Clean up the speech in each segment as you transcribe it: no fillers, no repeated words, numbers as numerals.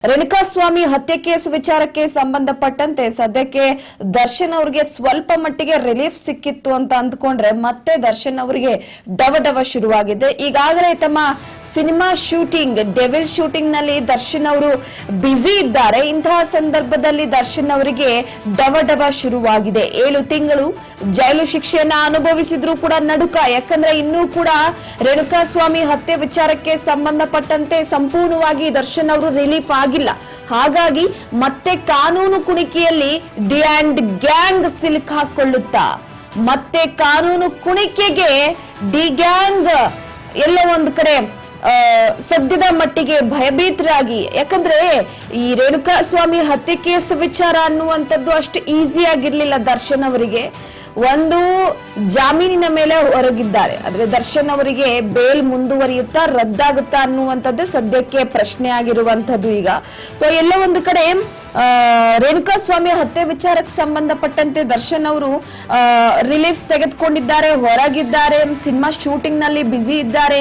ರೇಣುಕಾಸ್ವಾಮಿ ಹತ್ಯೆ ಕೇಸ್ ವಿಚಾರಕ್ಕೆ ಸಂಬಂಧಪಟ್ಟಂತೆ ಸದ್ಯಕ್ಕೆ ದರ್ಶನ್ ಅವರಿಗೆ ಸ್ವಲ್ಪ ಮಟ್ಟಿಗೆ ರಿಲೀಫ್ ಸಿಕ್ಕಿತ್ತು ಅಂತ ಅಂದ್ಕೊಂಡ್ರೆ ಮತ್ತೆ ದರ್ಶನ್ ಅವರಿಗೆ ಡವ ಶುರುವಾಗಿದೆ. ಈಗಾಗಲೇ ತಮ್ಮ ಸಿನಿಮಾ ಶೂಟಿಂಗ್ ಡೆವಿಲ್ ಶೂಟಿಂಗ್ ನಲ್ಲಿ ದರ್ಶನ್ ಅವರು ಬ್ಯುಸಿ ಇದ್ದಾರೆ. ಇಂತಹ ಸಂದರ್ಭದಲ್ಲಿ ದರ್ಶನ್ ಅವರಿಗೆ ಡವ ಶುರುವಾಗಿದೆ. 7 ತಿಂಗಳು ಜೈಲು ಶಿಕ್ಷೆಯನ್ನ ಅನುಭವಿಸಿದ್ರು ಕೂಡ ನಡುಕ. ಯಾಕಂದ್ರೆ ಇನ್ನೂ ಕೂಡ ರೇಣುಕಾಸ್ವಾಮಿ ಹತ್ಯೆ ವಿಚಾರಕ್ಕೆ ಸಂಬಂಧಪಟ್ಟಂತೆ ಸಂಪೂರ್ಣವಾಗಿ ದರ್ಶನ್ ಅವರು ರಿಲೀಫ್ ಆಗಿಲ್ಲ. ಹಾಗಾಗಿ ಮತ್ತೆ ಕಾನೂನು ಕುಣಿಕೆಯಲ್ಲಿ ಡಿ ಅಂಡ್ ಗ್ಯಾಂಗ್ ಸಿಲುಕ್ ಹಾಕೊಳ್ಳುತ್ತಾ ಮತ್ತೆ ಕಾನೂನು ಕುಣಿಕೆಗೆ ಡಿ ಗ್ಯಾಂಗ್ ಎಲ್ಲ ಒಂದು ಕಡೆ ಸದ್ಯದ ಮಟ್ಟಿಗೆ ಭಯಭೀತರಾಗಿ. ಯಾಕಂದ್ರೆ ಈ ರೇಣುಕಾಸ್ವಾಮಿ ಹತ್ಯೆ ಕೇಸ್ ವಿಚಾರ ಅನ್ನುವಂಥದ್ದು ಅಷ್ಟು ಈಸಿ ಆಗಿರ್ಲಿಲ್ಲ ದರ್ಶನ್ ಅವರಿಗೆ. ಒಂದು ಜಾಮೀನಿನ ಮೇಲೆ ಹೊರಗಿದ್ದಾರೆ, ಆದ್ರೆ ದರ್ಶನ್ ಅವರಿಗೆ ಬೇಲ್ ಮುಂದುವರಿಯುತ್ತಾ ರದ್ದಾಗುತ್ತಾ ಅನ್ನುವಂಥದ್ದು ಸದ್ಯಕ್ಕೆ ಪ್ರಶ್ನೆ ಆಗಿರುವಂತದ್ದು ಈಗ. ಸೊ ಎಲ್ಲ ಒಂದು ಕಡೆ ರೇಣುಕಾಸ್ವಾಮಿ ಹತ್ಯೆ ವಿಚಾರಕ್ಕೆ ಸಂಬಂಧಪಟ್ಟಂತೆ ದರ್ಶನ್ ಅವರು ರಿಲೀಫ್ ತೆಗೆದುಕೊಂಡಿದ್ದಾರೆ, ಹೊರಗಿದ್ದಾರೆ, ಸಿನಿಮಾ ಶೂಟಿಂಗ್ ನಲ್ಲಿ ಬ್ಯುಸಿ ಇದ್ದಾರೆ.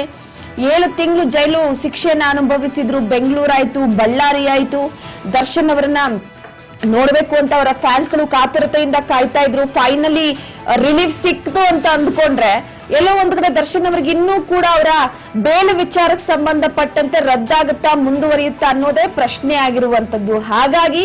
7 ತಿಂಗಳು ಜೈಲು ಶಿಕ್ಷೆಯನ್ನು ಅನುಭವಿಸಿದ್ರು. ಬೆಂಗಳೂರು ಆಯ್ತು, ಬಳ್ಳಾರಿ ಆಯ್ತು. ದರ್ಶನ್ ಅವರನ್ನ ನೋಡ್ಬೇಕು ಅಂತ ಅವರ ಫ್ಯಾನ್ಸ್ ಗಳು ಕಾತುರತೆಯಿಂದ ಕಾಯ್ತಾ ಇದ್ರು. ಫೈನಲಿ ರಿಲೀಫ್ ಸಿಕ್ತು ಅಂತ ಅಂದ್ಕೊಂಡ್ರೆ ಎಲ್ಲೋ ಒಂದ್ ಕಡೆ ದರ್ಶನ್ ಅವರಿಗೆ ಇನ್ನೂ ಕೂಡ ಅವರ ಬೇಲ್ ವಿಚಾರಕ್ಕೆ ಸಂಬಂಧಪಟ್ಟಂತೆ ರದ್ದಾಗುತ್ತಾ ಮುಂದುವರಿಯುತ್ತಾ ಅನ್ನೋದೇ ಪ್ರಶ್ನೆ ಆಗಿರುವಂತದ್ದು. ಹಾಗಾಗಿ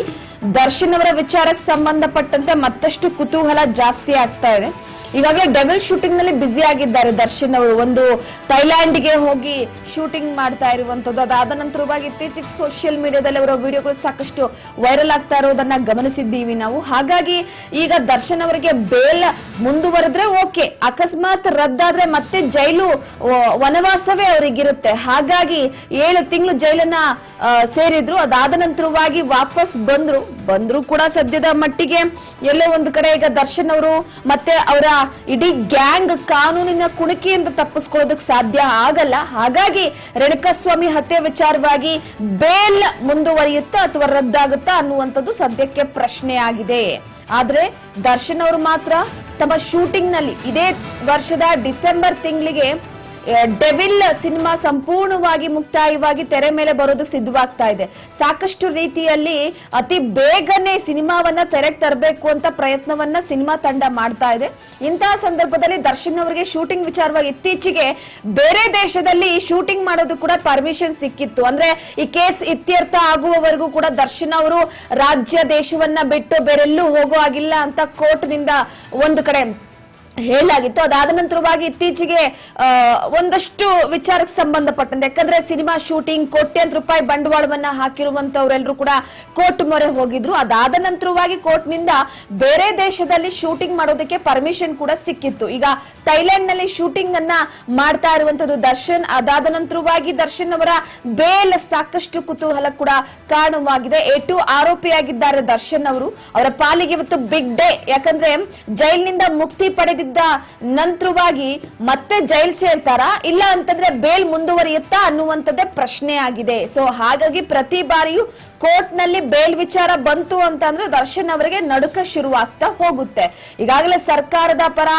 ದರ್ಶನ್ ಅವರ ವಿಚಾರಕ್ಕೆ ಸಂಬಂಧಪಟ್ಟಂತೆ ಮತ್ತಷ್ಟು ಕುತೂಹಲ ಜಾಸ್ತಿ ಆಗ್ತಾ ಇದೆ. ಈಗಾಗಲೇ ಡೆವಿಲ್ ಶೂಟಿಂಗ್ ನಲ್ಲಿ ಬ್ಯುಸಿ ಆಗಿದ್ದಾರೆ ದರ್ಶನ್ ಅವರು. ಒಂದು ಥೈಲ್ಯಾಂಡ್ಗೆ ಹೋಗಿ ಶೂಟಿಂಗ್ ಮಾಡ್ತಾ ಇರುವಂತದ್ದು. ಅದಾದ ನಂತರವಾಗಿ ಇತ್ತೀಚೆಗೆ ಸೋಷಿಯಲ್ ಮೀಡಿಯಾದಲ್ಲಿ ಅವರ ವಿಡಿಯೋಗಳು ಸಾಕಷ್ಟು ವೈರಲ್ ಆಗ್ತಾ ಇರೋದನ್ನ ಗಮನಿಸಿದ್ದೀವಿ ನಾವು. ಹಾಗಾಗಿ ಈಗ ದರ್ಶನ್ ಅವರಿಗೆ ಬೇಲ್ ಮುಂದುವರೆದ್ರೆ ಓಕೆ, ಅಕಸ್ಮಾತ್ ರದ್ದಾದ್ರೆ ಮತ್ತೆ ಜೈಲು ವನವಾಸವೇ ಅವರಿಗಿರುತ್ತೆ. ಹಾಗಾಗಿ 7 ತಿಂಗಳು ಜೈಲನ್ನ ಸೇರಿದ್ರು. ಅದಾದ ನಂತರವಾಗಿ ವಾಪಸ್ ಬಂದ್ರು ಕೂಡ ಸದ್ಯದ ಮಟ್ಟಿಗೆ ಎಲ್ಲೋ ಒಂದು ಕಡೆ ಈಗ ದರ್ಶನ್ ಅವರು ಮತ್ತೆ ಅವರ ಇಡೀ ಗ್ಯಾಂಗ್ ಕಾನೂನಿನ ಕುಣಿಕೆಯಿಂದ ತಪ್ಪಿಸ್ಕೊಳ್ಳೋದಕ್ಕೆ ಸಾಧ್ಯ ಆಗಲ್ಲ. ಹಾಗಾಗಿ ರೇಣುಕಾಸ್ವಾಮಿ ಹತ್ಯೆ ವಿಚಾರವಾಗಿ ಬೇಲ್ ಮುಂದುವರಿಯುತ್ತಾ ಅಥವಾ ರದ್ದಾಗುತ್ತಾ ಅನ್ನುವಂಥದ್ದು ಸದ್ಯಕ್ಕೆ ಪ್ರಶ್ನೆ ಆಗಿದೆ. ಆದ್ರೆ ದರ್ಶನ್ ಅವರು ಮಾತ್ರ ತಮ್ಮ ಶೂಟಿಂಗ್ ನಲ್ಲಿ ಇದೇ ವರ್ಷದ ಡಿಸೆಂಬರ್ ತಿಂಗಳಿಗೆ ಡೆವಿಲ್ ಸಿನಿಮಾ ಸಂಪೂರ್ಣವಾಗಿ ಮುಕ್ತಾಯವಾಗಿ ತೆರೆ ಮೇಲೆ ಬರೋದಕ್ಕೆ ಸಿದ್ಧವಾಗ್ತಾ ಇದೆ. ಸಾಕಷ್ಟು ರೀತಿಯಲ್ಲಿ ಅತಿ ಬೇಗನೆ ಸಿನಿಮಾವನ್ನ ತೆರೆಗೆ ತರಬೇಕು ಅಂತ ಪ್ರಯತ್ನವನ್ನ ಸಿನಿಮಾ ತಂಡ ಮಾಡ್ತಾ ಇದೆ. ಇಂತಹ ಸಂದರ್ಭದಲ್ಲಿ ದರ್ಶನ್ ಅವರಿಗೆ ಶೂಟಿಂಗ್ ವಿಚಾರವಾಗಿ ಇತ್ತೀಚೆಗೆ ಬೇರೆ ದೇಶದಲ್ಲಿ ಶೂಟಿಂಗ್ ಮಾಡೋದು ಕೂಡ ಪರ್ಮಿಷನ್ ಸಿಕ್ಕಿತ್ತು. ಅಂದ್ರೆ ಈ ಕೇಸ್ ಇತ್ಯರ್ಥ ಆಗುವವರೆಗೂ ಕೂಡ ದರ್ಶನ್ ಅವರು ರಾಜ್ಯ ದೇಶವನ್ನ ಬಿಟ್ಟು ಬೇರೆಲ್ಲೂ ಹೋಗೋ ಆಗಿಲ್ಲ ಅಂತ ಕೋರ್ಟ್ ನಿಂದ ಒಂದು ಕಡೆ ಹೇಳಲಾಗಿತ್ತು. ಅದಾದ ನಂತರವಾಗಿ ಇತ್ತೀಚೆಗೆ ಒಂದಷ್ಟು ವಿಚಾರಕ್ಕೆ ಸಂಬಂಧಪಟ್ಟಂತೆ, ಯಾಕಂದ್ರೆ ಸಿನಿಮಾ ಶೂಟಿಂಗ್ ಕೋಟ್ಯಾಂತರ ರೂಪಾಯಿ ಬಂಡವಾಳವನ್ನ ಹಾಕಿರುವಂತವರೆಲ್ಲರೂ ಕೂಡ ಕೋರ್ಟ್ ಮೊರೆ ಹೋಗಿದ್ರು. ಅದಾದ ನಂತರವಾಗಿ ಕೋರ್ಟ್ ನಿಂದ ಬೇರೆ ದೇಶದಲ್ಲಿ ಶೂಟಿಂಗ್ ಮಾಡೋದಕ್ಕೆ ಪರ್ಮಿಷನ್ ಕೂಡ ಸಿಕ್ಕಿತ್ತು. ಈಗ ಥೈಲ್ಯಾಂಡ್ ನಲ್ಲಿ ಶೂಟಿಂಗ್ ಅನ್ನ ಮಾಡ್ತಾ ಇರುವಂತದ್ದು ದರ್ಶನ್. ಅದಾದ ನಂತರವಾಗಿ ದರ್ಶನ್ ಅವರ ಬೇಲ್ ಸಾಕಷ್ಟು ಕುತೂಹಲ ಕೂಡ ಕಾರಣವಾಗಿದೆ. A2 ಆರೋಪಿಯಾಗಿದ್ದಾರೆ ದರ್ಶನ್ ಅವರು. ಅವರ ಪಾಲಿಗೆ ಇವತ್ತು ಬಿಗ್ ಡೇ. ಯಾಕಂದ್ರೆ ಜೈಲಿನಿಂದ ಮುಕ್ತಿ ಪಡೆದ ನಂತರವಾಗಿ ಮತ್ತೆ ಜೈಲ್ ಸೇರ್ತಾರಾ ಇಲ್ಲ ಅಂತಂದ್ರೆ ಬೇಲ್ ಮುಂದುವರಿಯುತ್ತಾ ಅನ್ನುವಂಥದ್ದೇ ಪ್ರಶ್ನೆ ಆಗಿದೆ. ಸೊ ಹಾಗಾಗಿ ಪ್ರತಿ ಬಾರಿಯೂ ಕೋರ್ಟ್ ನಲ್ಲಿ ಬೇಲ್ ವಿಚಾರ ಬಂತು ಅಂತಂದ್ರೆ ದರ್ಶನ್ ಅವರಿಗೆ ನಡುಕ ಶುರುವಾಗ್ತಾ ಹೋಗುತ್ತೆ. ಈಗಾಗಲೇ ಸರ್ಕಾರದ ಪರ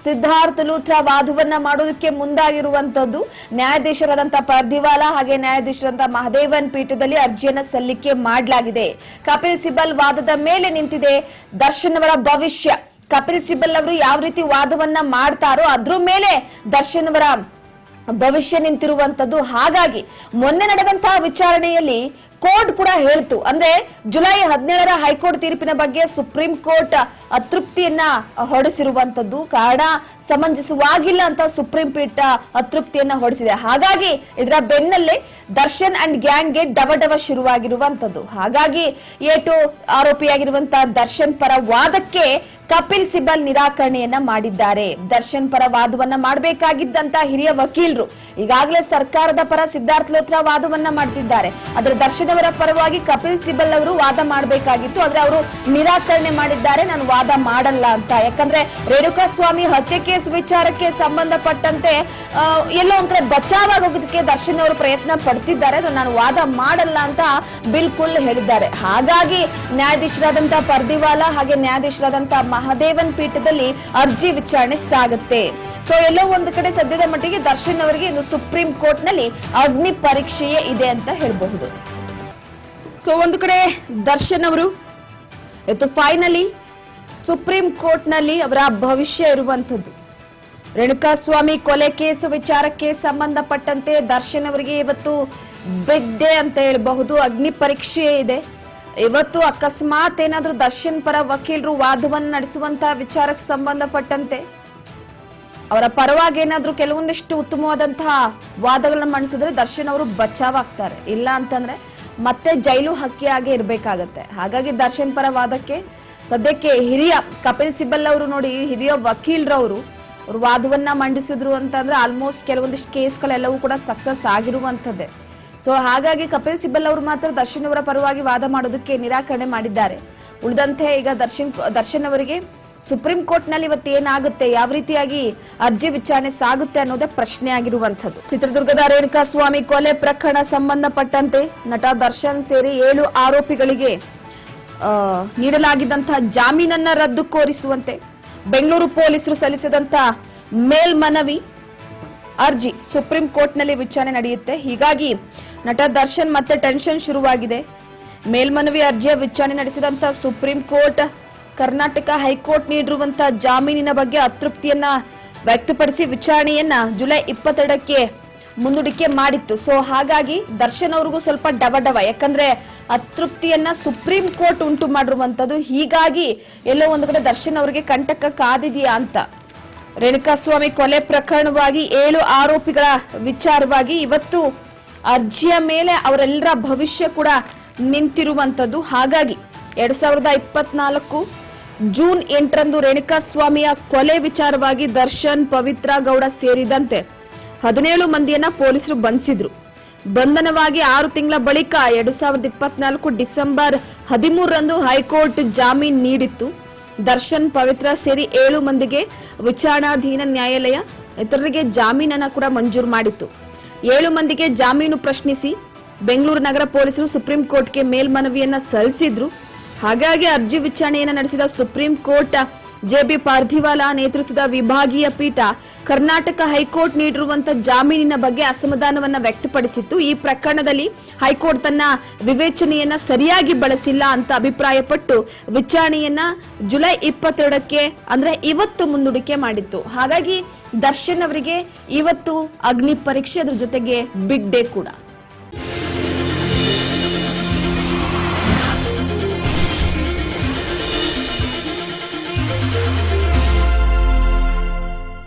ಸಿದ್ಧಾರ್ಥ್ ಲೂಥ್ರಾ ವಾದವನ್ನ ಮಾಡೋದಕ್ಕೆ ಮುಂದಾಗಿರುವಂತದ್ದು. ನ್ಯಾಯಾಧೀಶರಾದಂತಹ ಪರ್ದಿವಾಲಾ ಹಾಗೆ ನ್ಯಾಯಾಧೀಶರಾದಂತಹ ಮಹದೇವನ್ ಪೀಠದಲ್ಲಿ ಅರ್ಜಿಯನ್ನ ಸಲ್ಲಿಕೆ ಮಾಡಲಾಗಿದೆ. ಕಪಿಲ್ ಸಿಬಲ್ ವಾದದ ಮೇಲೆ ನಿಂತಿದೆ ದರ್ಶನ್ ಅವರ ಭವಿಷ್ಯ. ಕಪಿಲ್ ಸಿಬಲ್ ಅವರು ಯಾವ ರೀತಿ ವಾದವನ್ನ ಮಾಡ್ತಾರೋ ಅದ್ರ ಮೇಲೆ ದರ್ಶನ್ ಅವರ ಭವಿಷ್ಯ ನಿಂತಿರುವಂತದ್ದು. ಹಾಗಾಗಿ ಮೊನ್ನೆ ನಡೆದಂತಹ ವಿಚಾರಣೆಯಲ್ಲಿ ಕೋರ್ಟ್ ಕೂಡ ಹೇಳ್ತು, ಅಂದ್ರೆ ಜುಲೈ 17ರ ಹೈಕೋರ್ಟ್ ತೀರ್ಪಿನ ಬಗ್ಗೆ ಸುಪ್ರೀಂ ಕೋರ್ಟ್ ಅತೃಪ್ತಿಯನ್ನ ಹೊರಡಿಸಿರುವಂತದ್ದು. ಕಾರಣ ಸಮಂಜಸವಾಗಿಲ್ಲ ಅಂತ ಸುಪ್ರೀಂ ಪೀಠ ಅತೃಪ್ತಿಯನ್ನ ಹೊರಡಿಸಿದೆ. ಹಾಗಾಗಿ ಇದರ ಬೆನ್ನಲ್ಲೇ ದರ್ಶನ್ ಅಂಡ್ ಗ್ಯಾಂಗ್ಗೆ ಡವ ಶುರುವಾಗಿರುವಂತದ್ದು. ಹಾಗಾಗಿ A2 ಆರೋಪಿಯಾಗಿರುವಂತಹ ದರ್ಶನ್ ಪರ ವಾದಕ್ಕೆ ಕಪಿಲ್ ಸಿಬಲ್ ನಿರಾಕರಣೆಯನ್ನ ಮಾಡಿದ್ದಾರೆ. ದರ್ಶನ್ ಪರ ವಾದವನ್ನ ಮಾಡಬೇಕಾಗಿದ್ದಂತ ಹಿರಿಯ ವಕೀಲರು ಈಗಾಗಲೇ ಸರ್ಕಾರದ ಪರ ಸಿದ್ಧಾರ್ಥ್ ಲೂಥ್ರಾ ವಾದವನ್ನ ಮಾಡ್ತಿದ್ದಾರೆ. ಆದ್ರೆ ದರ್ಶನ್ ಅವರ ಪರವಾಗಿ ಕಪಿಲ್ ಸಿಬಲ್ ಅವರು ವಾದ ಮಾಡಬೇಕಾಗಿತ್ತು. ಆದ್ರೆ ಅವರು ನಿರಾಕರಣೆ ಮಾಡಿದ್ದಾರೆ, ನಾನು ವಾದ ಮಾಡಲ್ಲ ಅಂತ. ಯಾಕಂದ್ರೆ ರೇಣುಕಾಸ್ವಾಮಿ ಹತ್ಯೆ ಕೇಸ್ ವಿಚಾರಕ್ಕೆ ಸಂಬಂಧಪಟ್ಟಂತೆ ಎಲ್ಲೋ ಒಂದ್ ಕಡೆ ಬಚಾವಾಗಿ ಹೋಗೋದಕ್ಕೆ ದರ್ಶನ್ ಅವರು ಪ್ರಯತ್ನ ಪಡ್ತಿದ್ದಾರೆ. ನಾನು ವಾದ ಮಾಡಲ್ಲ ಅಂತ ಬಿಲ್ಕುಲ್ ಹೇಳಿದ್ದಾರೆ. ಹಾಗಾಗಿ ನ್ಯಾಯಾಧೀಶರಾದಂತಹ ಪರ್ದಿವಾಲಾ ಹಾಗೆ ನ್ಯಾಯಾಧೀಶರಾದಂತಹ ಮಹದೇವನ್ ಪೀಠದಲ್ಲಿ ಅರ್ಜಿ ವಿಚಾರಣೆ ಸಾಗುತ್ತೆ. ಸೊ ಎಲ್ಲೋ ಒಂದು ಕಡೆ ಸದ್ಯದ ಮಟ್ಟಿಗೆ ದರ್ಶನ್ ಅವರಿಗೆ ಇನ್ನು ಸುಪ್ರೀಂ ಕೋರ್ಟ್ ನಲ್ಲಿ ಅಗ್ನಿ ಪರೀಕ್ಷೆಯೇ ಇದೆ ಅಂತ ಹೇಳಬಹುದು. ಸೊ ಒಂದು ಕಡೆ ದರ್ಶನ್ ಅವರು ಇವತ್ತು ಫೈನಲಿ ಸುಪ್ರೀಂ ಕೋರ್ಟ್ ನಲ್ಲಿ ಅವರ ಭವಿಷ್ಯ ಇರುವಂತದ್ದು. ರೇಣುಕಾಸ್ವಾಮಿ ಕೊಲೆ ಕೇಸ್ ವಿಚಾರಕ್ಕೆ ಸಂಬಂಧಪಟ್ಟಂತೆ ದರ್ಶನ್ ಅವರಿಗೆ ಇವತ್ತು ಬಿಗ್ ಡೇ ಅಂತ ಹೇಳಬಹುದು. ಅಗ್ನಿ ಪರೀಕ್ಷೆ ಇದೆ ಇವತ್ತು. ಅಕಸ್ಮಾತ್ ಏನಾದ್ರೂ ದರ್ಶನ್ ಪರ ವಕೀಲರು ವಾದವನ್ನು ನಡೆಸುವಂತಹ ವಿಚಾರಕ್ಕೆ ಸಂಬಂಧಪಟ್ಟಂತೆ ಅವರ ಪರವಾಗಿ ಏನಾದ್ರೂ ಕೆಲವೊಂದಿಷ್ಟು ಉತ್ತಮವಾದಂತಹ ವಾದಗಳನ್ನ ಮಂಡಿಸಿದ್ರೆ ದರ್ಶನ್ ಅವರು ಬಚಾವಾಗ್ತಾರೆ. ಇಲ್ಲ ಅಂತಂದ್ರೆ ಮತ್ತೆ ಜೈಲು ಹಕ್ಕಿಯಾಗಿ ಇರ್ಬೇಕಾಗತ್ತೆ. ಹಾಗಾಗಿ ದರ್ಶನ್ ಪರ ವಾದಕ್ಕೆ ಸದ್ಯಕ್ಕೆ ಹಿರಿಯ ಕಪಿಲ್ ಸಿಬಲ್ ಅವರು ನೋಡಿ, ಹಿರಿಯ ವಕೀಲರವರು ಅವರು ವಾದವನ್ನ ಮಂಡಿಸಿದ್ರು ಅಂತಂದ್ರೆ ಆಲ್ಮೋಸ್ಟ್ ಕೆಲವೊಂದಿಷ್ಟು ಕೇಸ್ಗಳೆಲ್ಲವೂ ಕೂಡ ಸಕ್ಸಸ್ ಆಗಿರುವಂತದ್ದೇ. ಸೊ ಹಾಗಾಗಿ ಕಪಿಲ್ ಸಿಬಲ್ ಅವರು ಮಾತ್ರ ದರ್ಶನ್ ಅವರ ಪರವಾಗಿ ವಾದ ಮಾಡೋದಕ್ಕೆ ನಿರಾಕರಣೆ ಮಾಡಿದ್ದಾರೆ. ಉಳಿದಂತೆ ಈಗ ದರ್ಶನ್ ಅವರಿಗೆ ಸುಪ್ರೀಂ ಕೋರ್ಟ್ ನಲ್ಲಿ ಇವತ್ತು ಏನಾಗುತ್ತೆ, ಯಾವ ರೀತಿಯಾಗಿ ಅರ್ಜಿ ವಿಚಾರಣೆ ಸಾಗುತ್ತೆ ಅನ್ನೋದೇ ಪ್ರಶ್ನೆ ಆಗಿರುವಂತದ್ದು. ಚಿತ್ರದುರ್ಗದ ರೇಣುಕಾಸ್ವಾಮಿ ಕೊಲೆ ಪ್ರಕರಣ ಸಂಬಂಧಪಟ್ಟಂತೆ ನಟ ದರ್ಶನ್ ಸೇರಿ 7 ಆರೋಪಿಗಳಿಗೆ ನೀಡಲಾಗಿದ್ದಂತಹ ಜಾಮೀನನ್ನ ರದ್ದು ಕೋರಿಸುವಂತೆ ಬೆಂಗಳೂರು ಪೊಲೀಸರು ಸಲ್ಲಿಸಿದಂತಹ ಮೇಲ್ಮನವಿ ಅರ್ಜಿ ಸುಪ್ರೀಂ ಕೋರ್ಟ್ ನಲ್ಲಿ ವಿಚಾರಣೆ ನಡೆಯುತ್ತೆ. ಹೀಗಾಗಿ ನಟ ದರ್ಶನ್ ಮತ್ತೆ ಟೆನ್ಷನ್ ಶುರುವಾಗಿದೆ. ಮೇಲ್ಮನವಿ ಅರ್ಜಿಯ ವಿಚಾರಣೆ ನಡೆಸಿದಂತಹ ಸುಪ್ರೀಂ ಕೋರ್ಟ್ ಕರ್ನಾಟಕ ಹೈಕೋರ್ಟ್ ನೀಡಿರುವಂತಹ ಜಾಮೀನಿನ ಬಗ್ಗೆ ಅತೃಪ್ತಿಯನ್ನ ವ್ಯಕ್ತಪಡಿಸಿ ವಿಚಾರಣೆಯನ್ನ ಜುಲೈ 22ಕ್ಕೆ ಮುಂದೂಡಿಕೆ ಮಾಡಿತ್ತು. ಸೊ ಹಾಗಾಗಿ ದರ್ಶನ್ ಅವ್ರಿಗೂ ಸ್ವಲ್ಪ ಡವ ಯಾಕಂದ್ರೆ ಅತೃಪ್ತಿಯನ್ನ ಸುಪ್ರೀಂ ಕೋರ್ಟ್ ಉಂಟು ಮಾಡಿರುವಂತದ್ದು. ಹೀಗಾಗಿ ಎಲ್ಲೋ ಒಂದು ಕಡೆ ದರ್ಶನ್ ಅವರಿಗೆ ಕಂಟಕ ಕಾದಿದೆಯಾ ಅಂತ. ರೇಣುಕಾಸ್ವಾಮಿ ಕೊಲೆ ಪ್ರಕರಣವಾಗಿ 7 ಆರೋಪಿಗಳ ವಿಚಾರವಾಗಿ ಇವತ್ತು ಅರ್ಜಿಯ ಮೇಲೆ ಅವರೆಲ್ಲರ ಭವಿಷ್ಯ ಕೂಡ ನಿಂತಿರುವಂತದ್ದು. ಹಾಗಾಗಿ 2024 ಜೂನ್ 8ರಂದು ರೇಣುಕಾಸ್ವಾಮಿಯ ಕೊಲೆ ವಿಚಾರವಾಗಿ ದರ್ಶನ್, ಪವಿತ್ರ ಗೌಡ ಸೇರಿದಂತೆ 17 ಮಂದಿಯನ್ನ ಪೊಲೀಸರು ಬಂಧಿಸಿದ್ರು. ಬಂಧನವಾಗಿ 6 ತಿಂಗಳ ಬಳಿಕ 2024 ಡಿಸೆಂಬರ್ 13ರಂದು ಹೈಕೋರ್ಟ್ ಜಾಮೀನು ನೀಡಿತ್ತು. ದರ್ಶನ್, ಪವಿತ್ರ ಸೇರಿ 7 ಮಂದಿಗೆ ವಿಚಾರಣಾಧೀನ ನ್ಯಾಯಾಲಯ ಇತರರಿಗೆ ಜಾಮೀನನ್ನ ಕೂಡ ಮಂಜೂರು ಮಾಡಿತ್ತು. 7 ಮಂದಿಗೆ ಜಾಮೀನು ಪ್ರಶ್ನಿಸಿ ಬೆಂಗಳೂರು ನಗರ ಪೊಲೀಸರು ಸುಪ್ರೀಂ ಕೋರ್ಟ್ಗೆ ಮೇಲ್ಮನವಿಯನ್ನ ಸಲ್ಲಿಸಿದ್ರು. ಹಾಗಾಗಿ ಅರ್ಜಿ ವಿಚಾರಣೆಯನ್ನು ನಡೆಸಿದ ಸುಪ್ರೀಂ ಕೋರ್ಟ್ ಜೆಬಿ ಪಾರ್ಧಿವಾಲಾ ನೇತೃತ್ವದ ವಿಭಾಗೀಯ ಪೀಠ ಕರ್ನಾಟಕ ಹೈಕೋರ್ಟ್ ನೀಡಿರುವಂತಹ ಜಾಮೀನಿನ ಬಗ್ಗೆ ಅಸಮಾಧಾನವನ್ನ ವ್ಯಕ್ತಪಡಿಸಿತ್ತು. ಈ ಪ್ರಕರಣದಲ್ಲಿ ಹೈಕೋರ್ಟ್ ತನ್ನ ವಿವೇಚನೆಯನ್ನ ಸರಿಯಾಗಿ ಬಳಸಿಲ್ಲ ಅಂತ ಅಭಿಪ್ರಾಯಪಟ್ಟು ವಿಚಾರಣೆಯನ್ನ ಜುಲೈ 22ಕ್ಕೆ ಅಂದ್ರೆ ಇವತ್ತು ಮುಂದೂಡಿಕೆ ಮಾಡಿತ್ತು. ಹಾಗಾಗಿ ದರ್ಶನ್ ಅವರಿಗೆ ಇವತ್ತು ಅಗ್ನಿ ಪರೀಕ್ಷೆ, ಅದ್ರ ಜೊತೆಗೆ ಬಿಗ್ ಡೇ ಕೂಡ.